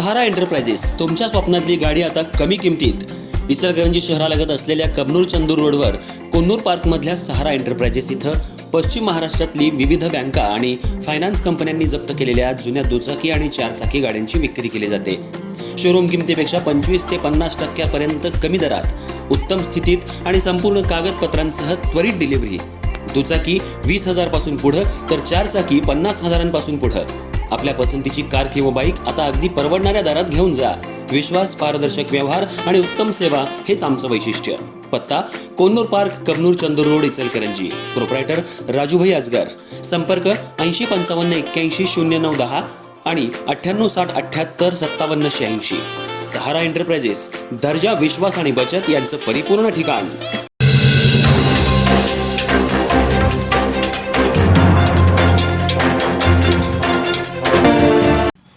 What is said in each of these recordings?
सहारा enterprises तुमच्या स्वप्नातली गाडी आता कमी किमतीत. इचलकरंजी शहरालगत असलेल्या कबनूर चंदूर रोडवर कोन्नूर पार्कमधल्या सहारा एंटरप्राइजेस इथं पश्चिम महाराष्ट्रातली विविध बँका आणि फायनान्स कंपन्यांनी जप्त केलेल्या जुन्या दुचाकी आणि चारचाकी गाड्यांची विक्री केली जाते. शोरूम किमतीपेक्षा 25 ते 50% कमी दरात, उत्तम स्थितीत आणि संपूर्ण कागदपत्रांसह त्वरित डिलिव्हरी. दुचाकी 20,000 पासून पुढं तर चारचाकी 50,000 पुढं. आपल्या पसंतीची कार किंवा बाईक आता अगदी परवडणाऱ्या दरात घेऊन जा. विश्वास, पारदर्शक व्यवहार आणि उत्तम सेवा हेच आमचं वैशिष्ट्य. पत्ता Konnur park, Kabnoor Chandur road, Ichalkaranji. Proprietor Rajubhai Ajgar. संपर्क 8055810910 आणि 9860785786. सहारा एंटरप्राइजेस, दर्जा, विश्वास आणि बचत यांचं परिपूर्ण ठिकाण.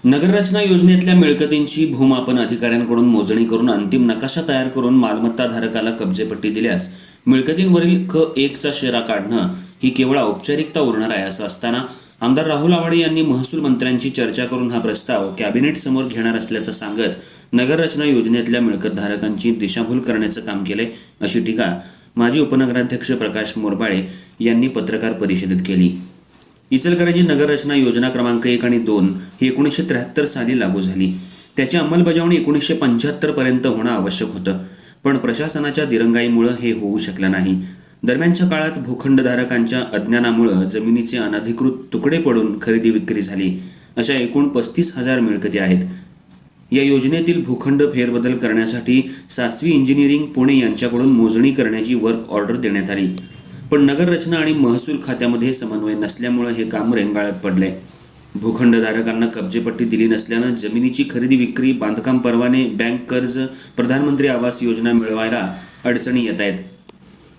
नगररचना योजनेतल्या मिळकतींची भूमापन अधिकाऱ्यांकडून मोजणी करून अंतिम नकाशा तयार करून मालमत्ता धारकाला कब्जेपट्टी दिल्यास मिळकतींवरील क1चा शेरा काढणं ही केवळ औपचारिकता उरणार आहे. असं असताना आमदार राहुल आवाडे यांनी महसूल मंत्र्यांची चर्चा करून हा प्रस्ताव कॅबिनेट समोर घेणार असल्याचं सांगत नगररचना योजनेतल्या मिळकतधारकांची दिशाभूल करण्याचं काम केलंय, अशी टीका माजी उपनगराध्यक्ष प्रकाश मोरबाळे यांनी पत्रकार परिषदेत केली. इचलकरंजी नगररचना योजना क्रमांक 1 आणि 2 ही 1973 साली लागू झाली. त्याची अंमलबजावणी 1975 पर्यंत होणं आवश्यक होतं, पण प्रशासनाच्या दिरंगाईमुळे हे होऊ शकलं नाही. दरम्यानच्या काळात भूखंडधारकांच्या अज्ञानामुळे जमिनीचे अनधिकृत तुकडे पडून खरेदी विक्री झाली. अशा एकूण 35,000 मिळकती आहेत. या योजनेतील भूखंड फेरबदल करण्यासाठी सासवी इंजिनिअरिंग पुणे यांच्याकडून मोजणी करण्याची वर्क ऑर्डर देण्यात आली, पण नगररचना आणि महसूल खात्यामध्ये समन्वय नसल्यामुळे हे काम रेंगाळत पडले. भूखंडधारकांना कब्जेपट्टी दिली नसल्यानं जमिनीची खरेदी विक्री, बांधकाम परवाने, बँक कर्ज, प्रधानमंत्री आवास योजना मिळवायला अडचणी येत आहेत.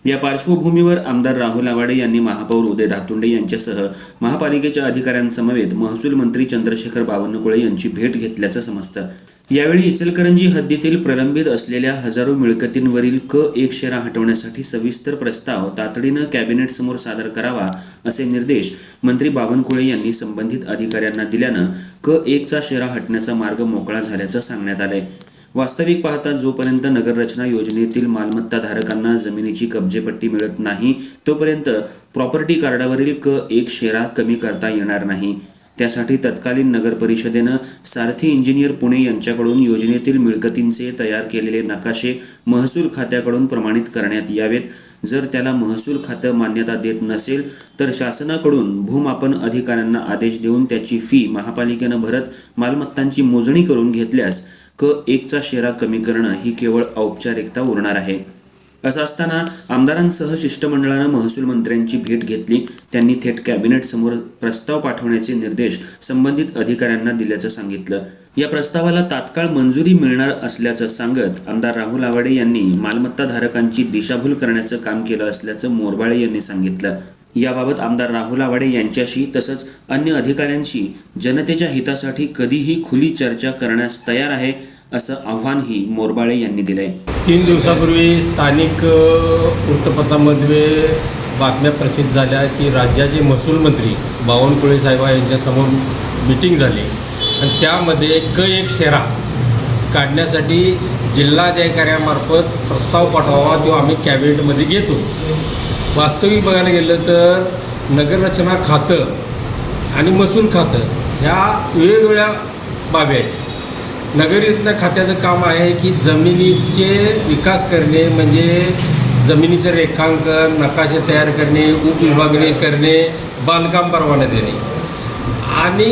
या पार्श्वभूमीवर आमदार राहुल आवाडे यांनी महापौर उदय धातुंडे यांच्यासह महापालिकेच्या अधिकाऱ्यांसमवेत महसूल मंत्री चंद्रशेखर बावनकुळे यांची भेट घेतल्याचं समजतं. यावेळी इचलकरंजी हद्दीतील प्रलंबित असलेल्या हजारो मिळकतींवरील क1 शेरा हटवण्यासाठी सविस्तर प्रस्ताव तातडीनं कॅबिनेटसमोर सादर करावा असे निर्देश मंत्री बावनकुळे यांनी संबंधित अधिकाऱ्यांना दिल्यानं क1चा शेरा हटण्याचा मार्ग मोकळा झाल्याचं सांगण्यात आलंय. वास्तविक पाहता जोपर्यंत नगररचना योजनेतील मालमत्ता धारकांना जमिनीची कब्जेपट्टी मिळत नाही तोपर्यंत प्रॉपर्टी कार्डावरील क1 शेरा कमी करता येणार नाही. त्यासाठी तत्कालीन नगर परिषदेनं सारथी इंजिनियर पुणे यांच्याकडून योजनेतील मिळकतींचे तयार केलेले नकाशे महसूल खात्याकडून प्रमाणित करण्यात यावेत. जर त्याला महसूल खातं मान्यता देत नसेल तर शासनाकडून भूमापन अधिकाऱ्यांना आदेश देऊन त्याची फी महापालिकेनं भरत मालमत्तांची मोजणी करून घेतल्यास क1चा शेरा कमी करणं ही केवळ औपचारिकता उरणार आहे. असं असताना आमदारांसह शिष्टमंडळानं महसूल मंत्र्यांची भेट घेतली. त्यांनी थेट कॅबिनेट समोर प्रस्ताव पाठवण्याचे निर्देश संबंधित अधिकाऱ्यांना दिल्याचं सांगितलं. या प्रस्तावाला तात्काळ मंजुरी मिळणार असल्याचं सांगत आमदार राहुल आवाडे यांनी मालमत्ता धारकांची दिशाभूल करण्याचं काम केलं असल्याचं मोरबाळे यांनी सांगितलं. याबाबत आमदार राहुल आवाडे यांच्याशी तसंच अन्य अधिकाऱ्यांशी जनतेच्या हितासाठी कधीही खुली चर्चा करण्यास तयार आहे असं आव्हानही मोरबाळे यांनी दिलंय. 3 दिवसापूर्वी स्थानिक वृत्तपत्रामध्ये बातम्या प्रसिद्ध झाल्या की राज्याचे महसूल मंत्री बावनकुळे साहेब यांच्यासमोर मीटिंग झाली आणि त्यामध्ये क1 शेरा काढण्यासाठी जिल्हाधिकाऱ्यांमार्फत प्रस्ताव पाठवावा, तो आम्ही कॅबिनेटमध्ये घेतो. वास्तविक बघायला गेलं तर नगररचना खातं आणि महसूल खातं ह्या वेगवेगळ्या बाबी आहेत. नगररचना खात्याचं काम आहे की जमिनीचे विकास करणे, म्हणजे जमिनीचं रेखांकन, नकाशे तयार करणे, उपविभागणी करणे, बांधकाम परवाना देणे. आणि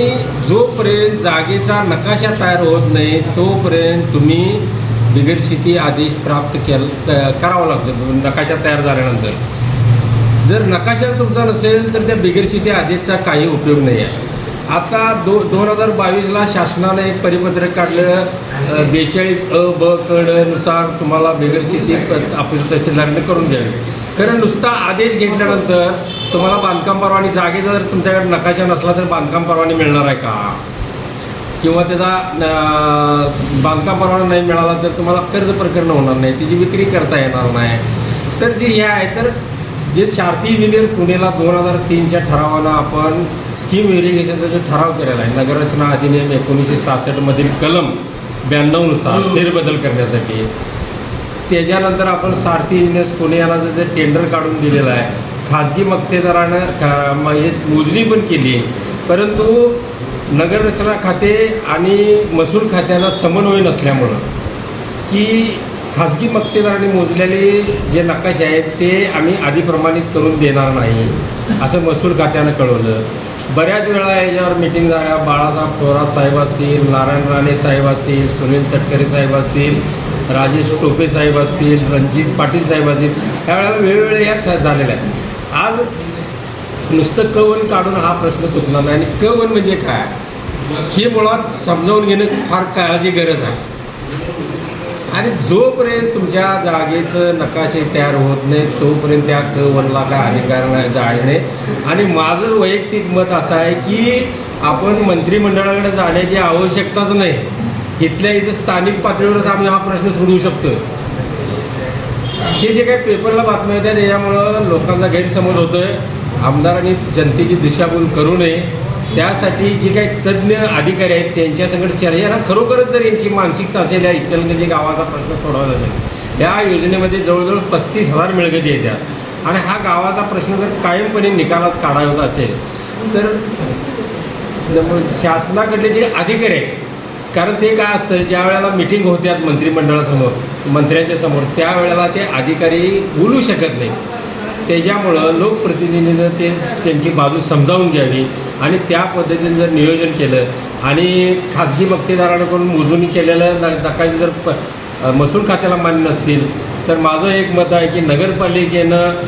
जोपर्यंत जागेचा नकाशा तयार होत नाही तोपर्यंत तुम्ही बिगरशिती आदेश प्राप्त करावा लागतो. नकाशा तयार झाल्यानंतर जर नकाशा तुमचा नसेल तर त्या बिगरशिती आदेशचा काही उपयोग नाही आहे. आता 2022ला शासनाने एक परिपत्रक काढलं 42(अ)(ब) क नुसार तुम्हाला बिगरशिती आपल्या तहसीलदाराने करून द्यावी. कारण नुसता आदेश घेतल्यानंतर तुम्हाला बांधकाम परवानी, जागेचा जर तुमच्याकडे नकाशा नसला तर बांधकाम परवानी मिळणार आहे का? किंवा त्याचा बांधकाम परवाना नाही मिळाला तर तुम्हाला कर्ज प्रकरण होणार नाही, त्याची विक्री करता येणार नाही. तर जे हे आहे तर जे शारती इंजिनियर पुणेला 2003च्या ठरावानं आपण स्कीम व्हेरिफिकेशनचा जो ठराव केलेला आहे नगररचना अधिनियम 1966मधील कलम 92नुसार फेरबदल करण्यासाठी, त्याच्यानंतर आपण सारथी इंजिनियर्स पुणे यांना जे टेंडर काढून दिलेलं आहे, खाजगी मक्तेदारानं हे मोजणी पण केली, परंतु नगररचना खाते आणि महसूल खात्याला समन्वय नसल्यामुळं की खाजगी मक्तेदारांनी मोजलेले जे नकाशे आहेत ते आम्ही आधी प्रमाणित करून देणार नाही असं महसूल खात्यानं कळवलं. बऱ्याच वेळा याच्यावर मिटिंग झाल्या. बाळासाहेब थोरात साहेब असतील, नारायण राणे साहेब असतील, सुनील तटकरे साहेब असतील, राजेश टोपे साहेब असतील, रणजित पाटील साहेब असतील, त्यावेळेला वेगवेगळे या झालेल्या आहेत. आज नुसतं क1 काढून हा प्रश्न सुटला नाही आणि क1 म्हणजे काय हे मुळात समजावून घेणं फार काळाची गरज आहे. आणि जोपर्यंत तुमच्या जागेचं नकाशे तयार होत नाही तोपर्यंत त्या क1ला काय अधिकार नाही. आणि माझं वैयक्तिक मत असं आहे की आपण मंत्रिमंडळाकडे जाण्याची आवश्यकताच नाही. इथल्या इथं स्थानिक पातळीवरच आम्ही हा प्रश्न सोडवू शकतो. हे जे काही पेपरला बातम्या येतात त्याच्यामुळं लोकांचा गैरसमज होतो आहे. आमदारांनी जनतेची दिशाभूल करू नये. त्यासाठी जे काही तज्ज्ञ अधिकारी आहेत त्यांच्यासंगत चर्चा खरोखरच जर यांची मानसिकता असेल, या इचलकरंजी गावाचा प्रश्न सोडवायचा असेल, या योजनेमध्ये जवळजवळ 35,000 मिळकती येतात आणि हा गावाचा प्रश्न जर कायमपणे निकालात काढायचा असेल तर शासनाकडले जे अधिकारी आहेत, कारण ते काय असतं ज्या वेळेला मिटिंग होत्यात मंत्रिमंडळासमोर, मंत्र्यांच्या समोर, त्यावेळेला ते अधिकारी बोलू शकत नाही. त्याच्यामुळं लोकप्रतिनिधीनं ते त्यांची बाजू समजावून घ्यावी आणि त्या पद्धतीने जर नियोजन केलं आणि खाजगी मक्तेदारांकडून मोजणी केलेलं नकाशे जर महसूल खात्याला मान्य नसतील तर माझं एक मत आहे की नगरपालिकेनं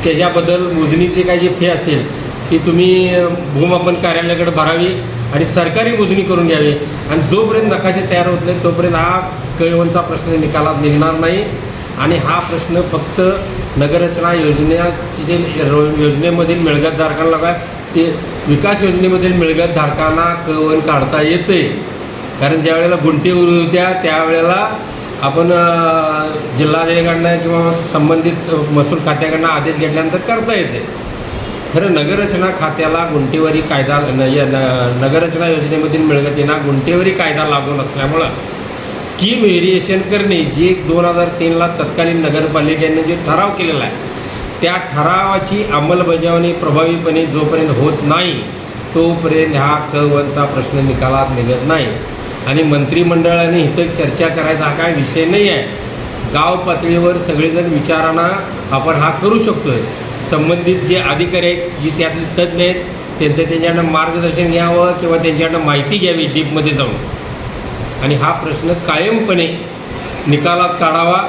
त्याच्याबद्दल मोजणीची काही जी फी असेल ती तुम्ही भूमापन कार्यालयाकडे भरावी आणि सरकारी मोजणी करून घ्यावी. आणि जोपर्यंत नकाशे तयार होत नाही तोपर्यंत हा क1चा प्रश्न निकालात निघणार नाही. आणि हा प्रश्न फक्त नगररचना योजनेमधील मिळकतधारकांना काय ते विकास योजनेमधील मिळकतधारकांना क1 काढता येते. कारण ज्या वेळेला गुंठे होत्या त्यावेळेला आपण जिल्हाधिकाऱ्यांकडनं किंवा संबंधित महसूल खात्याकडनं आदेश घेतल्यानंतर करता येते. खरं नगररचना खात्याला गुंठेवारी कायदा नगररचना योजनेमधील मिळकतींना गुंठेवारी कायदा लागू नसल्यामुळं स्कीम व्हेरिएशन करणे जी 2003ला तत्कालीन नगरपालिकेने जे ठराव केलेला आहे त्या ठरावाची अंमलबजावणी प्रभावीपणे जोपर्यंत होत नाही तोपर्यंत हा क1चा प्रश्न निकालात निघत नाही. आणि मंत्रिमंडळाने इथं चर्चा करायचा हा काय विषय नाही आहे. गाव पातळीवर सगळेजण विचारांना आपण हा करू शकतो आहे. संबंधित जे अधिकारी आहेत जी त्यातले तज्ज्ञ आहेत त्यांच्याकडनं मार्गदर्शन घ्यावं किंवा त्यांच्याकडनं माहिती घ्यावी डीपमध्ये जाऊन आणि हा प्रश्न कायमपणे निकालात काढावा.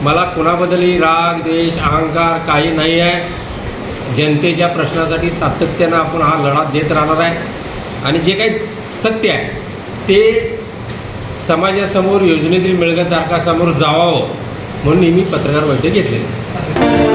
मला कुणाबद्दलही राग द्वेष अहंकार काही नाही आहे. जनतेच्या प्रश्नासाठी सातत्यानं आपण हा लढा देत राहणार आहे आणि जे काही सत्य आहे ते समाजासमोर योजनेतील मिळकतधारकासमोर जावावं म्हणून मी पत्रकार बैठक घेतलेली.